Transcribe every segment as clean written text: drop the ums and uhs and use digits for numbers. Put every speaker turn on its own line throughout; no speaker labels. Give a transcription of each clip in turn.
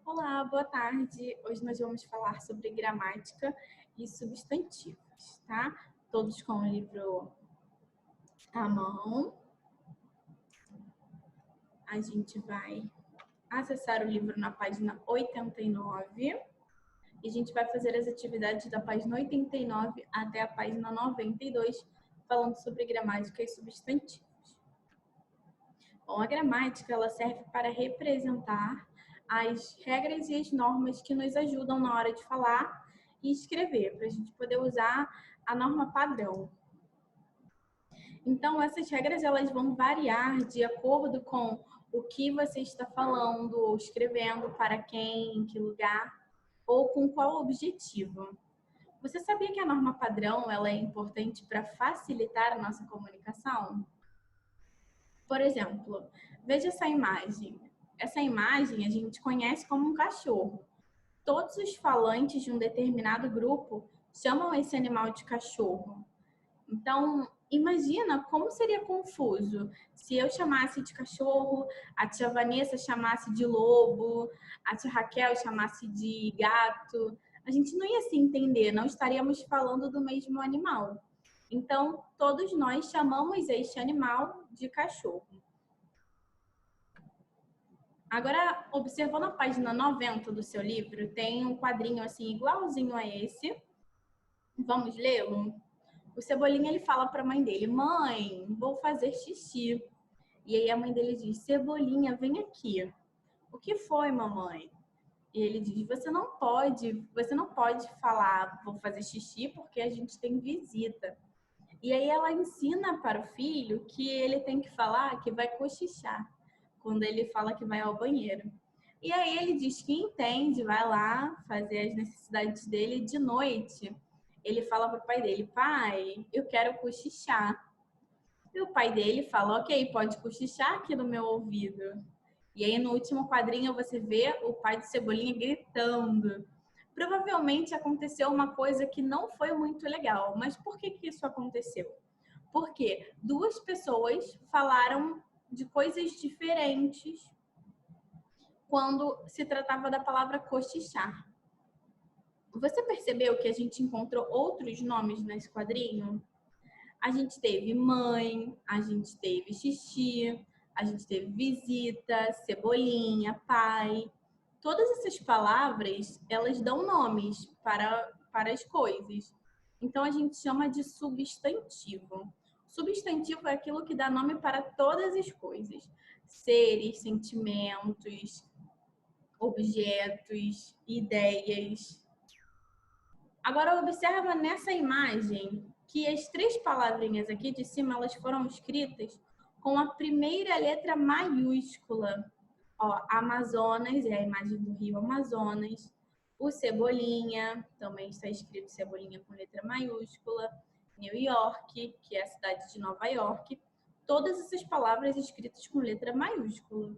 Olá, boa tarde. Hoje nós vamos falar sobre gramática e substantivos, tá? Todos com o livro à mão. A gente vai acessar o livro na página 89 e a gente vai fazer as atividades da página 89 até a página 92, falando sobre gramática e substantivos. Bom, a gramática ela serve para representar as regras e as normas que nos ajudam na hora de falar e escrever, para a gente poder usar a norma padrão. Então, essas regras elas vão variar de acordo com o que você está falando ou escrevendo, para quem, em que lugar ou com qual objetivo. Você sabia que a norma padrão ela é importante para facilitar a nossa comunicação? Por exemplo, veja essa imagem. Essa imagem a gente conhece como um cachorro. Todos os falantes de um determinado grupo chamam esse animal de cachorro. Então, imagina como seria confuso se eu chamasse de cachorro, a tia Vanessa chamasse de lobo, a tia Raquel chamasse de gato. A gente não ia se entender, não estaríamos falando do mesmo animal. Então, todos nós chamamos este animal de cachorro. Agora, observando a página 90 do seu livro, tem um quadrinho assim igualzinho a esse. Vamos lê-lo? O Cebolinha ele fala para a mãe dele: "Mãe, vou fazer xixi". E aí a mãe dele diz: "Cebolinha, vem aqui". "O que foi, mamãe?" E ele diz: você não pode falar vou fazer xixi porque a gente tem visita". E aí ela ensina para o filho que ele tem que falar que vai cochichar quando ele fala que vai ao banheiro. E aí ele diz que entende, vai lá fazer as necessidades dele de noite. Ele fala para o pai dele: "Pai, eu quero cochichar". E o pai dele fala: "Ok, pode cochichar aqui no meu ouvido". E aí no último quadrinho você vê o pai do Cebolinha gritando. Provavelmente aconteceu uma coisa que não foi muito legal. Mas por que isso aconteceu? Porque duas pessoas falaram de coisas diferentes quando se tratava da palavra cochichar. Você percebeu que a gente encontrou outros nomes nesse quadrinho? A gente teve mãe, a gente teve xixi, a gente teve visita, cebolinha, pai. Todas essas palavras, elas dão nomes para as coisas. Então, a gente chama de substantivo. Substantivo é aquilo que dá nome para todas as coisas. Seres, sentimentos, objetos, ideias. Agora, observa nessa imagem que as três palavrinhas aqui de cima, elas foram escritas com a primeira letra maiúscula. Ó, Amazonas é a imagem do rio Amazonas. O Cebolinha, também está escrito Cebolinha com letra maiúscula. New York, que é a cidade de Nova York. Todas essas palavras escritas com letra maiúscula.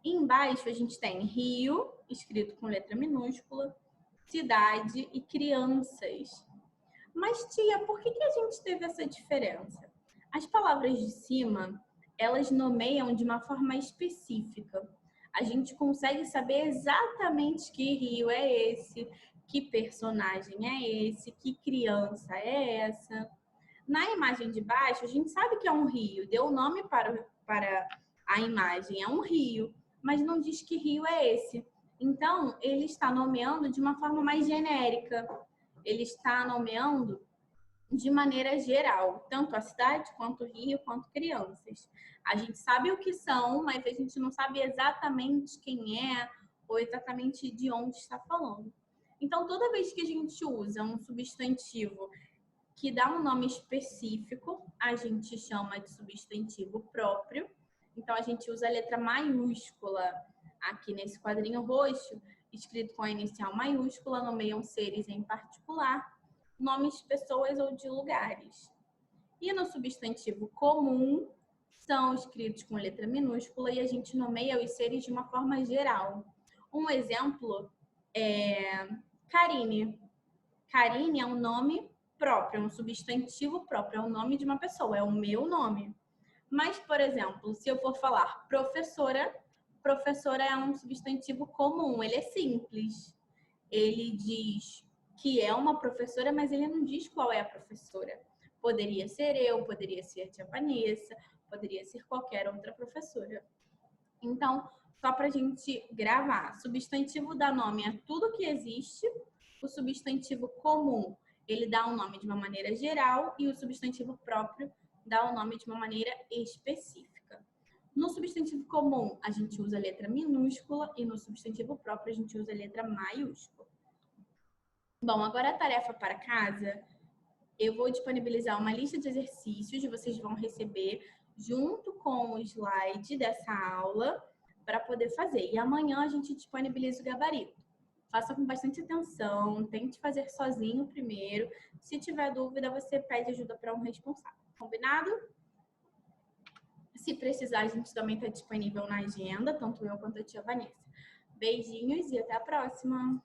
E embaixo a gente tem Rio, escrito com letra minúscula, cidade e crianças. Mas, tia, por que a gente teve essa diferença? As palavras de cima, elas nomeiam de uma forma específica. A gente consegue saber exatamente que rio é esse, que personagem é esse, que criança é essa. Na imagem de baixo, a gente sabe que é um rio, deu o nome para a imagem, é um rio, mas não diz que rio é esse. Então, ele está nomeando de uma forma mais genérica. Ele está nomeando de maneira geral, tanto a cidade, quanto o rio, quanto crianças. A gente sabe o que são, mas a gente não sabe exatamente quem é ou exatamente de onde está falando. Então, toda vez que a gente usa um substantivo que dá um nome específico, a gente chama de substantivo próprio. Então, a gente usa a letra maiúscula aqui nesse quadrinho roxo, escrito com a inicial maiúscula, nomeiam seres em particular, nomes de pessoas ou de lugares. E no substantivo comum, são escritos com letra minúscula e a gente nomeia os seres de uma forma geral. Um exemplo é Karine. Karine é um nome próprio, é um substantivo próprio, é o nome de uma pessoa, é o meu nome. Mas, por exemplo, se eu for falar professora, professora é um substantivo comum, ele é simples. Ele diz que é uma professora, mas ele não diz qual é a professora. Poderia ser eu, poderia ser a tia Vanessa, poderia ser qualquer outra professora. Então, só para a gente gravar, substantivo dá nome a tudo que existe, o substantivo comum, ele dá um nome de uma maneira geral e o substantivo próprio dá o nome de uma maneira específica. No substantivo comum, a gente usa a letra minúscula e no substantivo próprio, a gente usa a letra maiúscula. Bom, agora a tarefa para casa, eu vou disponibilizar uma lista de exercícios que vocês vão receber junto com o slide dessa aula para poder fazer. E amanhã a gente disponibiliza o gabarito. Faça com bastante atenção, tente fazer sozinho primeiro. Se tiver dúvida, você pede ajuda para um responsável. Combinado? Se precisar, a gente também está disponível na agenda, tanto eu quanto a tia Vanessa. Beijinhos e até a próxima!